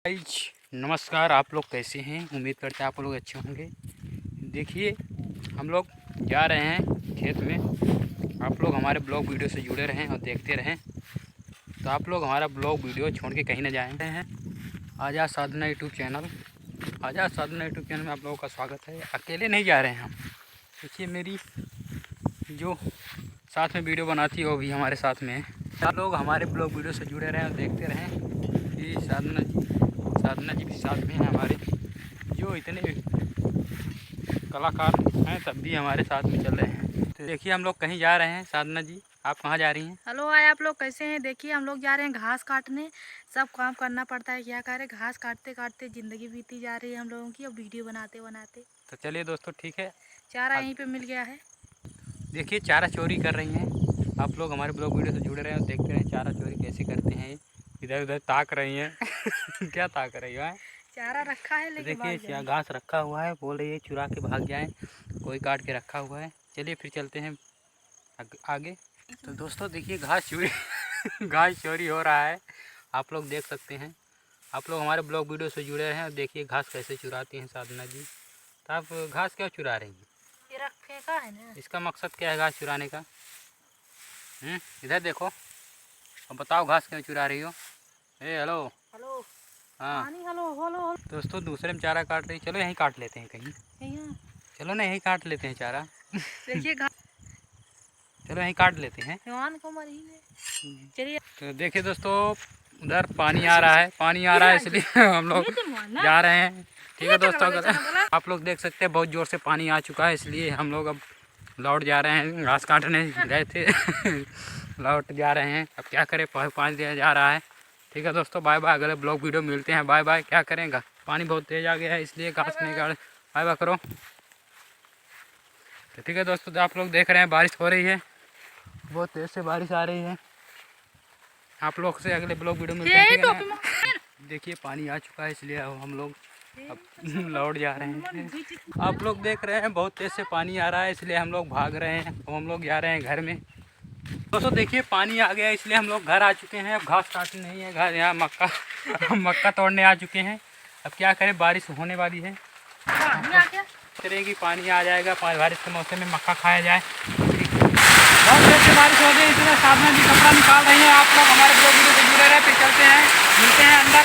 Guys नमस्कार। आप लोग कैसे हैं? उम्मीद करते हैं आप लोग अच्छे होंगे। देखिए हम लोग जा रहे हैं खेत में। आप लोग हमारे ब्लॉग वीडियो से जुड़े रहें और देखते रहें। तो आप लोग हमारा ब्लॉग वीडियो छोड़ के कहीं ना जाएंगे हैं। आज़ाद साधना यूट्यूब चैनल, आज़ाद साधना यूट्यूब चैनल में आप लोगों का स्वागत है। अकेले नहीं जा रहे हैं हम। देखिए मेरी जो साथ में वीडियो बनाती है वो भी हमारे साथ में है। आप लोग हमारे ब्लॉग वीडियो से जुड़े रहें और देखते रहें कि साधना जी भी साथ में हैं हमारे। जो इतने कलाकार हैं तब भी हमारे साथ में चल रहे हैं। तो देखिए हम लोग कहीं जा रहे हैं। साधना जी आप कहाँ जा रही हैं? हेलो हाय, आप लोग कैसे हैं? देखिए हम लोग जा रहे हैं घास काटने। सब काम करना पड़ता है, क्या करें, घास काटते काटते ज़िंदगी बीती जा रही है हम लोगों की, और वीडियो बनाते बनाते। तो चलिए दोस्तों ठीक है। चारा यहीं पे मिल गया है। देखिए चारा चोरी कर रही हैं। आप लोग हमारे ब्लॉग वीडियो से जुड़े रहें और देखते रहें चारा चोरी कैसे करते हैं। इधर उधर ताक रही हैं क्या ताक रही है? चारा रखा है तो लेके देखिए भाग यहाँ जाएंगे। घास रखा हुआ है, बोल रही है चुरा के भाग जाएं। कोई काट के रखा हुआ है। चलिए फिर चलते हैं आगे। तो दोस्तों देखिए घास चोरी घास चोरी हो रहा है, आप लोग देख सकते हैं। आप लोग हमारे ब्लॉग वीडियो से जुड़े हैं और देखिए घास कैसे चुराती हैं साधना जी। तो आप घास क्यों चुरा रही हैं? ये रख फेंका है ना। इसका मकसद क्या है घास चुराने का? इधर देखो और बताओ घास क्यों चुरा रही हो? हेलो। हेलो हाँ पानी, हेलो हेलो। दोस्तों दूसरे में चारा काट रही। चलो यहीं काट लेते हैं कहीं। यहाँ चलो ना यहीं काट लेते हैं चारा। देखिए चलो यहीं काट लेते हैं। घास को मरी है। चलिए तो देखिए दोस्तों उधर पानी आ रहा है, पानी आ रहा है इसलिए हम लोग जा रहे हैं। ठीक है दोस्तों, अगर आप लोग देख सकते हैं बहुत ज़ोर से पानी आ चुका है, इसलिए हम लोग अब लौट जा रहे हैं। घास काटने गए थे लौट जा रहे हैं। अब क्या करें, पानी दिया जा रहा है। ठीक है दोस्तों, बाय बाय। अगले ब्लॉग वीडियो मिलते हैं। Bye bye. क्या करेंगे, पानी बहुत तेज़ आ गया है इसलिए घास नहीं काट। बाय बाय करो। तो ठीक है दोस्तों, तो आप लोग देख रहे हैं बारिश हो रही है, बहुत तेज़ से बारिश आ रही है। आप लोग से अगले ब्लॉग वीडियो मिलते हैं। ठीक है ना? देखिए पानी आ चुका है इसलिए हम लोग अब लौट जा रहे हैं। आप लोग देख रहे हैं बहुत तेज़ से पानी आ रहा है इसलिए हम लोग भाग रहे हैं। अब हम लोग जा रहे हैं घर में। दोस्तों देखिए पानी आ गया इसलिए हम लोग घर आ चुके हैं। अब घास काटनी नहीं है, घर यहाँ मक्का मक्का तोड़ने आ चुके हैं। अब क्या करें, बारिश होने वाली है। करेंगे पानी आ जाएगा, बारिश के मौसम में मक्का खाया जाए। बहुत देर से बारिश हो गई इसलिए साधना जी कपड़ा निकाल रही हैं। आप लोग हमारे ब्लॉग वीडियो से जुड़े रहे, फिर चलते हैं, मिलते हैं अंदर।